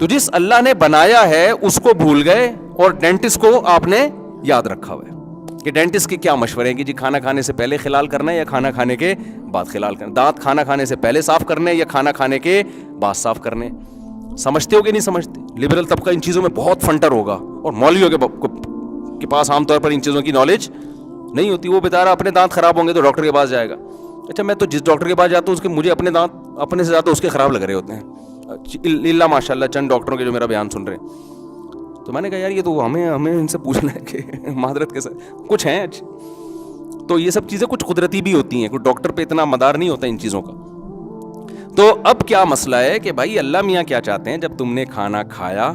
تو جس اللہ نے بنایا ہے اس کو بھول گئے اور ڈینٹسٹ کو آپ نے یاد رکھا ہوا ہے کہ ڈینٹسٹ کے کیا مشورے ہیں کہ جی کھانا کھانے سے پہلے خلال کرنا ہے یا کھانا کھانے کے بعد خلال کرنا، دانت کھانا کھانے سے پہلے صاف کرنے یا کھانا کھانے کے بعد صاف کرنے. سمجھتے ہو کہ نہیں سمجھتے؟ لبرل طبقہ ان چیزوں میں بہت فنٹر ہوگا اور مولویوں کے پاس عام طور پر ان چیزوں کی نالج نہیں ہوتی. وہ بیچارہ اپنے دانت خراب ہوں گے تو ڈاکٹر کے پاس جائے گا. اچھا میں تو جس ڈاکٹر کے پاس جاتا ہوں اس کے مجھے اپنے دانت اپنے سے زیادہ اس کے خراب لگ رہے ہوتے ہیں. اللہ ماشاء اللہ چند ڈاکٹروں کے جو میرا بیان سن رہے ہیں. تو میں نے کہا یار یہ تو ہمیں ان سے پوچھنا ہے کہ معذرت کے ساتھ کچھ ہیں اچھے. تو یہ سب چیزیں کچھ قدرتی بھی ہوتی ہیں, کوئی ڈاکٹر پہ اتنا مدار نہیں ہوتا ان چیزوں کا. تو اب کیا مسئلہ ہے کہ بھائی اللہ میاں کیا چاہتے ہیں, جب تم نے کھانا کھایا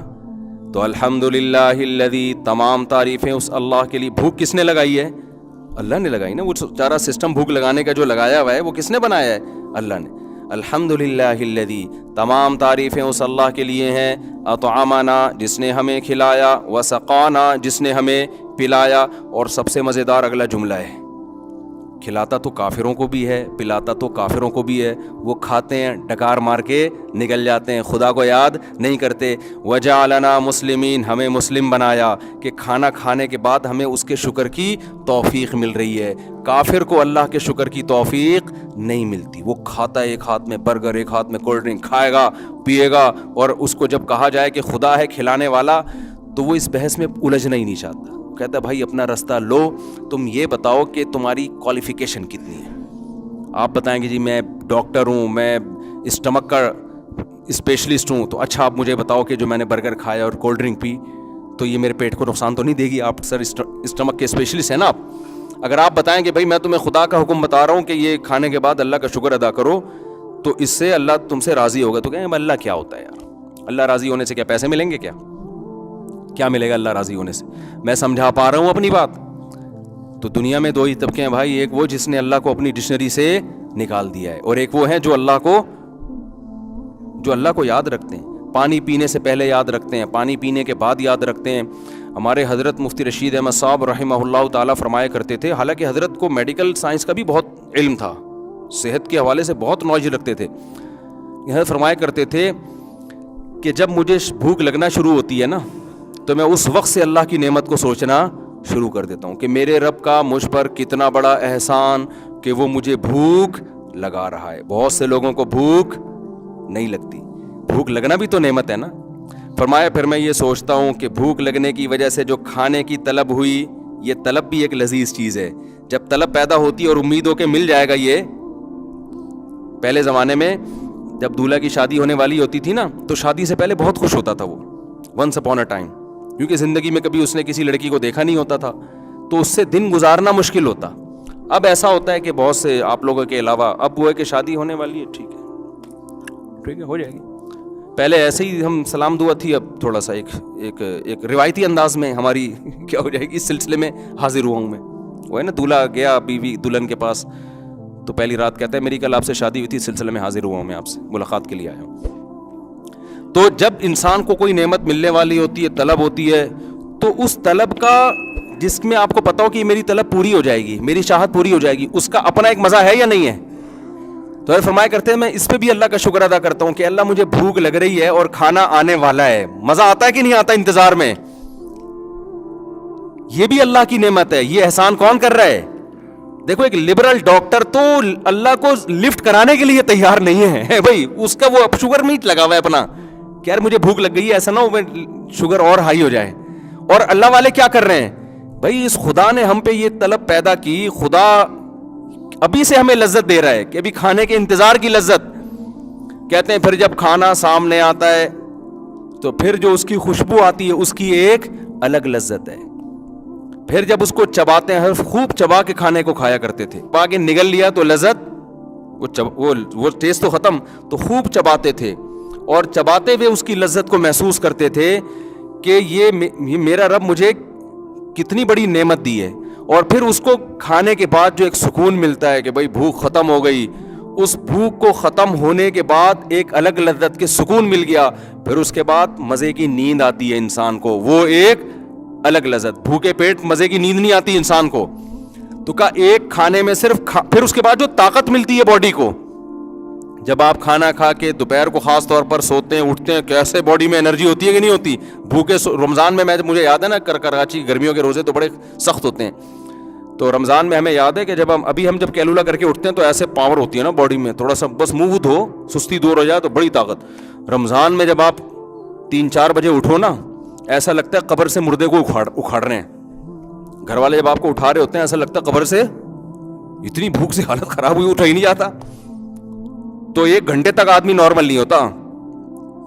تو الحمدللہ الذی, تمام تعریفیں اس اللہ کے لیے. بھوک کس نے لگائی ہے؟ اللہ نے لگائی نا. وہ سارا سسٹم بھوک لگانے کا جو لگایا ہوا ہے وہ کس نے بنایا ہے؟ اللہ نے. الحمدللہ الذی, تمام تعریفیں اس اللہ کے لیے ہیں. اطعمنا, جس نے ہمیں کھلایا. وسقانا, جس نے ہمیں پلایا. اور سب سے مزیدار اگلا جملہ ہے, کھلاتا تو کافروں کو بھی ہے, پلاتا تو کافروں کو بھی ہے. وہ کھاتے ہیں, ڈکار مار کے نکل جاتے ہیں, خدا کو یاد نہیں کرتے. وجعلنا مسلمین, ہمیں مسلم بنایا کہ کھانا کھانے کے بعد ہمیں اس کے شکر کی توفیق مل رہی ہے. کافر کو اللہ کے شکر کی توفیق نہیں ملتی. وہ کھاتا ہے, ایک ہاتھ میں برگر, ایک ہاتھ میں کولڈ ڈرنک, کھائے گا پیے گا, اور اس کو جب کہا جائے کہ خدا ہے کھلانے والا تو وہ اس بحث میں الجھنا ہی نہیں چاہتا. کہتا ہے بھائی اپنا رستہ لو, تم یہ بتاؤ کہ تمہاری کوالیفیکیشن کتنی ہے. آپ بتائیں گے جی میں ڈاکٹر ہوں, میں اسٹمک کا اسپیشلسٹ ہوں, تو اچھا آپ مجھے بتاؤ کہ جو میں نے برگر کھایا اور کولڈ ڈرنک پی تو یہ میرے پیٹ کو نقصان تو نہیں دے گی؟ آپ سر اسٹمک کے اسپیشلسٹ ہیں نا آپ. اگر آپ بتائیں کہ بھائی میں تمہیں خدا کا حکم بتا رہا ہوں کہ یہ کھانے کے بعد اللہ کا شکر ادا کرو تو اس سے اللہ تم سے راضی ہوگا, تو کہیں اللہ کیا ہوتا ہے یار؟ اللہ راضی ہونے سے کیا پیسے ملیں گے؟ کیا ملے گا اللہ راضی ہونے سے؟ میں سمجھا پا رہا ہوں اپنی بات. تو دنیا میں دو ہی طبقے ہیں بھائی, ایک وہ جس نے اللہ کو اپنی ڈکشنری سے نکال دیا ہے, اور ایک وہ ہیں جو اللہ کو یاد رکھتے ہیں. پانی پینے سے پہلے یاد رکھتے ہیں, پانی پینے کے بعد یاد رکھتے ہیں. ہمارے حضرت مفتی رشید احمد صاحب رحمہ اللہ تعالیٰ فرمایا کرتے تھے, حالانکہ حضرت کو میڈیکل سائنس کا بھی بہت علم تھا, صحت کے حوالے سے بہت نالج رکھتے تھے. حضرت فرمایا کرتے تھے کہ جب مجھے بھوک لگنا شروع ہوتی ہے نا تو میں اس وقت سے اللہ کی نعمت کو سوچنا شروع کر دیتا ہوں کہ میرے رب کا مجھ پر کتنا بڑا احسان کہ وہ مجھے بھوک لگا رہا ہے. بہت سے لوگوں کو بھوک نہیں لگتی, بھوک لگنا بھی تو نعمت ہے نا. فرمایا پھر میں یہ سوچتا ہوں کہ بھوک لگنے کی وجہ سے جو کھانے کی طلب ہوئی, یہ طلب بھی ایک لذیذ چیز ہے. جب طلب پیدا ہوتی ہے اور امید ہو کہ مل جائے گا, یہ پہلے زمانے میں جب دولہا کی شادی ہونے والی ہوتی تھی نا تو شادی سے پہلے بہت خوش ہوتا تھا وہ, ونس اپون اے ٹائم, کیونکہ زندگی میں کبھی اس نے کسی لڑکی کو دیکھا نہیں ہوتا تھا تو اس سے دن گزارنا مشکل ہوتا. اب ایسا ہوتا ہے کہ بہت سے آپ لوگوں کے علاوہ اب وہ ہے کہ شادی ہونے والی ہے, ٹھیک ہے ہو جائے گی. پہلے ایسے ہی ہم سلام دعا تھی, اب تھوڑا سا ایک روایتی انداز میں ہماری کیا ہو جائے گی, اس سلسلے میں حاضر ہوا ہوں میں. وہ ہے نا دولہا گیا بیوی دلہن کے پاس تو پہلی رات کہتا ہے میری کل آپ سے شادی ہوئی تھی, اس سلسلے میں حاضر ہوا ہوں, میں آپ سے ملاقات کے لیے آیا ہوں. تو جب انسان کو کوئی نعمت ملنے والی ہوتی ہے, طلب ہوتی ہے, تو اس طلب کا جس میں آپ کو پتا ہو کہ میری طلب پوری ہو جائے گی, میری چاہت پوری ہو جائے گی, اس کا اپنا ایک مزہ ہے یا نہیں ہے؟ تو فرمایا کرتے ہیں میں اس پہ بھی اللہ کا شکر ادا کرتا ہوں کہ اللہ مجھے بھوک لگ رہی ہے اور کھانا آنے والا ہے. مزہ آتا ہے کہ نہیں آتا انتظار میں؟ یہ بھی اللہ کی نعمت ہے. یہ احسان کون کر رہا ہے؟ دیکھو ایک لبرل ڈاکٹر تو اللہ کو لفٹ کرانے کے لیے تیار نہیں ہے بھائی, اس کا وہ شوگر میٹ لگا ہوا ہے اپنا کہ یار مجھے بھوک لگ گئی ہے, ایسا نہ ہو شوگر اور ہائی ہو جائے. اور اللہ والے کیا کر رہے ہیں بھائی, اس خدا نے ہم پہ یہ طلب پیدا کی, خدا ابھی سے ہمیں لذت دے رہا ہے کہ ابھی کھانے کے انتظار کی لذت. کہتے ہیں پھر جب کھانا سامنے آتا ہے تو پھر جو اس کی خوشبو آتی ہے اس کی ایک الگ لذت ہے. پھر جب اس کو چباتے ہیں, خوب چبا کے کھانے کو کھایا کرتے تھے, چبا کے نگل لیا تو لذت, وہ ٹیسٹ تو ختم, تو خوب چباتے تھے اور چباتے ہوئے اس کی لذت کو محسوس کرتے تھے کہ یہ میرا رب مجھے کتنی بڑی نعمت دی ہے. اور پھر اس کو کھانے کے بعد جو ایک سکون ملتا ہے کہ بھائی بھوک ختم ہو گئی, اس بھوک کو ختم ہونے کے بعد ایک الگ لذت کے سکون مل گیا. پھر اس کے بعد مزے کی نیند آتی ہے انسان کو, وہ ایک الگ لذت. بھوکے پیٹ مزے کی نیند نہیں آتی انسان کو. تو کا ایک کھانے میں صرف پھر اس کے بعد جو طاقت ملتی ہے باڈی کو, جب آپ کھانا کھا کے دوپہر کو خاص طور پر سوتے ہیں اٹھتے ہیں, کیسے باڈی میں انرجی ہوتی ہے کہ نہیں ہوتی. بھوکے رمضان میں مجھے یاد ہے نا, کراچی گرمیوں کے روزے تو بڑے سخت ہوتے ہیں, تو رمضان میں ہمیں یاد ہے کہ جب ہم جب کیلولا کر کے اٹھتے ہیں تو ایسے پاور ہوتی ہے نا باڈی میں, تھوڑا سا بس منہ دھو سستی دور ہو جائے تو بڑی طاقت. رمضان میں جب آپ 3-4 بجے اٹھو نا, ایسا لگتا ہے قبر سے مردے کو اکھاڑ رہے ہیں. گھر والے جب آپ کو اٹھا رہے ہوتے ہیں ایسا لگتا ہے قبر سے, اتنی بھوک سے حالت خراب ہوئی, اٹھا ہی نہیں جاتا. تو 1 گھنٹے تک آدمی نارمل نہیں ہوتا,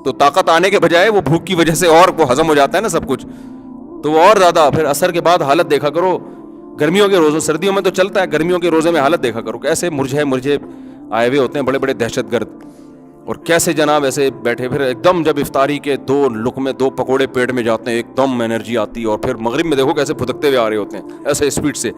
تو طاقت آنے کے بجائے وہ بھوک کی وجہ سے اور وہ ہضم ہو جاتا ہے نا سب کچھ, تو وہ اور زیادہ. پھر عصر کے بعد حالت دیکھا کرو گرمیوں کے روزوں, سردیوں میں تو چلتا ہے, گرمیوں کے روزے میں حالت دیکھا کرو کیسے مرجھے آئے ہوئے ہوتے ہیں بڑے بڑے دہشت گرد, اور کیسے جناب ایسے بیٹھے. پھر ایک دم جب افطاری کے 2 لقمے 2 پکوڑے پیٹ میں جاتے ہیں ایک دم انرجی آتی ہے, اور پھر مغرب میں دیکھو کیسے پھدکتے ہوئے آ رہے ہوتے ہیں ایسے اسپیڈ سے.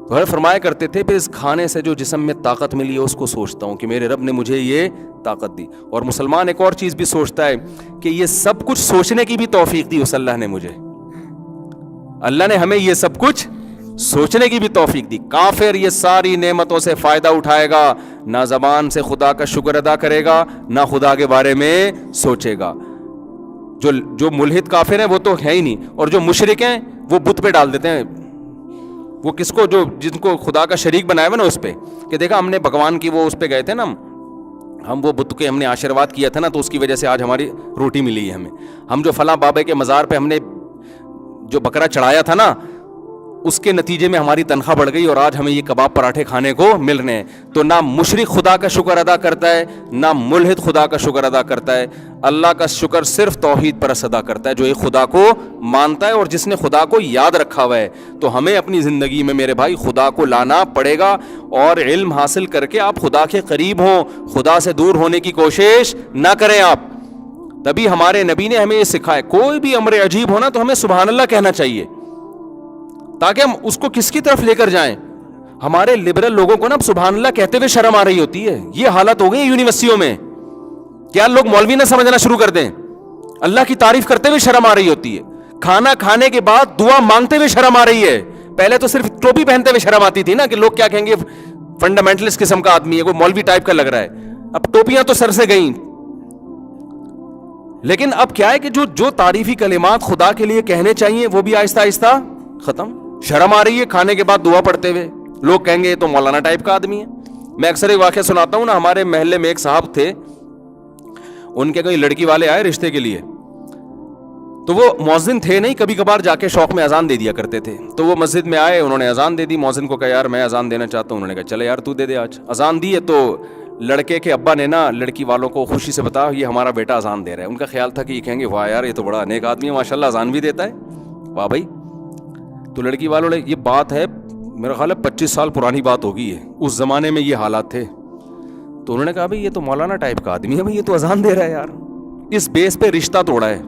تو ہر فرمایا کرتے تھے پھر اس کھانے سے جو جسم میں طاقت ملی ہے اس کو سوچتا ہوں کہ میرے رب نے مجھے یہ طاقت دی. اور مسلمان ایک اور چیز بھی سوچتا ہے کہ یہ سب کچھ سوچنے کی بھی توفیق دی اس اللہ نے مجھے. اللہ نے ہمیں یہ سب کچھ سوچنے کی بھی توفیق دی. کافر یہ ساری نعمتوں سے فائدہ اٹھائے گا, نہ زبان سے خدا کا شکر ادا کرے گا, نہ خدا کے بارے میں سوچے گا. جو ملحد کافر ہیں وہ تو ہے ہی نہیں, اور جو مشرک ہیں وہ بت پہ ڈال دیتے ہیں. وہ کس کو, جن کو خدا کا شریک بنایا ہوا نا اس پہ, کہ دیکھا ہم نے بھگوان کی وہ اس پہ گئے تھے نا, ہم وہ بت کے ہم نے آشیرواد کیا تھا نا, تو اس کی وجہ سے آج ہماری روٹی ملی ہے ہمیں. ہم جو فلاں بابے کے مزار پہ ہم نے جو بکرا چڑھایا تھا نا, اس کے نتیجے میں ہماری تنخواہ بڑھ گئی اور آج ہمیں یہ کباب پراٹھے کھانے کو مل رہے ہیں. تو نہ مشرک خدا کا شکر ادا کرتا ہے, نہ ملحد خدا کا شکر ادا کرتا ہے. اللہ کا شکر صرف توحید پر ادا کرتا ہے, جو ایک خدا کو مانتا ہے اور جس نے خدا کو یاد رکھا ہوا ہے. تو ہمیں اپنی زندگی میں میرے بھائی خدا کو لانا پڑے گا, اور علم حاصل کر کے آپ خدا کے قریب ہوں, خدا سے دور ہونے کی کوشش نہ کریں آپ. تبھی ہمارے نبی نے ہمیں یہ سکھایا, کوئی بھی امر عجیب ہونا تو ہمیں سبحان اللہ کہنا چاہیے, تاکہ ہم اس کو کس کی طرف لے کر جائیں. ہمارے لبرل لوگوں کو نا سبحان اللہ کہتے ہوئے شرم آ رہی ہوتی ہے. یہ حالت ہو گئی یونیورسٹیوں میں, کیا لوگ مولوی نہ سمجھنا شروع کر دیں, اللہ کی تعریف کرتے ہوئے شرم آ رہی ہوتی ہے. کھانا کھانے کے بعد دعا مانگتے ہوئے شرم آ رہی ہے. پہلے تو صرف ٹوپی پہنتے ہوئے شرم آتی تھی نا, کہ لوگ کیا کہیں گے, فنڈامنٹلسٹ قسم کا آدمی ہے, کوئی مولوی ٹائپ کا لگ رہا ہے. اب ٹوپیاں تو سر سے گئیں, لیکن اب کیا ہے کہ جو تعریفی کلمات خدا کے لیے کہنے چاہیے وہ بھی آہستہ آہستہ ختم. شرم آ رہی ہے کھانے کے بعد دعا پڑھتے ہوئے, لوگ کہیں گے یہ تو مولانا ٹائپ کا آدمی ہے. میں اکثر ایک واقعہ سناتا ہوں نا, ہمارے محلے میں ایک صاحب تھے, ان کے کوئی لڑکی والے آئے رشتے کے لیے, تو وہ مؤذن تھے نہیں, کبھی کبھار جا کے شوق میں اذان دے دیا کرتے تھے. تو وہ مسجد میں آئے, انہوں نے اذان دے دی. مؤذن کو کہا یار میں اذان دینا چاہتا ہوں. انہوں نے کہا چلے یار تو دے دے. آج اذان دی ہے تو لڑکے کے ابا نے نا لڑکی والوں کو خوشی سے بتایا یہ ہمارا بیٹا اذان دے رہا ہے. ان کا خیال تھا کہ یہ کہیں گے واہ یار یہ تو بڑا نیک آدمی ہے, ماشاء اللہ اذان بھی دیتا ہے, واہ بھائی. تو لڑکی والوں نے, یہ بات ہے میرا خیال ہے 25 سال پرانی بات ہوگی ہے, اس زمانے میں یہ حالات تھے. تو انہوں نے کہا بھائی یہ تو مولانا ٹائپ کا آدمی ہے, بھائی یہ تو اذان دے رہا ہے یار. اس بیس پہ رشتہ توڑا ہے,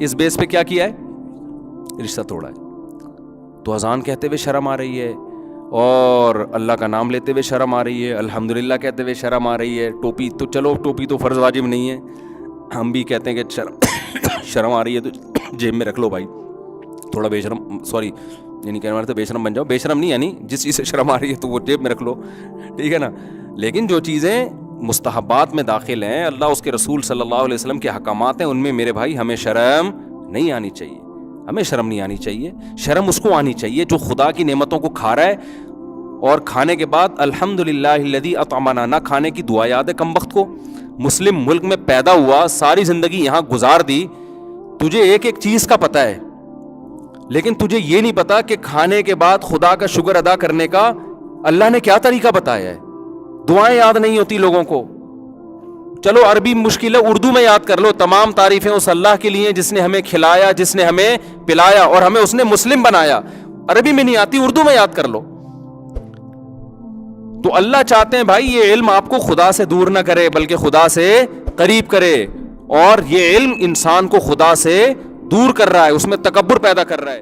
اس بیس پہ کیا کیا ہے, رشتہ توڑا ہے. تو اذان کہتے ہوئے شرم آ رہی ہے, اور اللہ کا نام لیتے ہوئے شرم آ رہی ہے, الحمدللہ کہتے ہوئے شرم آ رہی ہے. ٹوپی تو چلو ٹوپی تو فرض واجب نہیں ہے, ہم بھی کہتے ہیں کہ شرم آ رہی ہے تو جیب میں رکھ لو بھائی, تھوڑا بے شرم, سوری یعنی کہنے والے تو بے شرم بن جاؤ, بے شرم نہیں یعنی جس چیز سے شرم آ رہی ہے تو وہ جیب میں رکھ لو, ٹھیک ہے نا. لیکن جو چیزیں مستحبات میں داخل ہیں, اللہ اس کے رسول صلی اللہ علیہ وسلم کے احکامات ہیں, ان میں میرے بھائی ہمیں شرم نہیں آنی چاہیے, ہمیں شرم نہیں آنی چاہیے. شرم اس کو آنی چاہیے جو خدا کی نعمتوں کو کھا رہا ہے, اور کھانے کے بعد الحمدللہ الذی اطعمنا, نہ کھانے کی دعا یاد ہے کم وقت کو. مسلم ملک میں پیدا ہوا, ساری زندگی یہاں گزار دی, تجھے ایک ایک چیز کا پتہ ہے, لیکن تجھے یہ نہیں پتا کہ کھانے کے بعد خدا کا شکر ادا کرنے کا اللہ نے کیا طریقہ بتایا ہے. دعائیں یاد نہیں ہوتی لوگوں کو, چلو عربی مشکل ہے, اردو میں یاد کر لو. تمام تعریفیں اس اللہ کے لیے جس نے ہمیں کھلایا, جس نے ہمیں پلایا, اور ہمیں اس نے مسلم بنایا. عربی میں نہیں آتی, اردو میں یاد کر لو. تو اللہ چاہتے ہیں بھائی یہ علم آپ کو خدا سے دور نہ کرے بلکہ خدا سے قریب کرے, اور یہ علم انسان کو خدا سے دور کر رہا ہے, اس میں تکبر پیدا کر رہا ہے.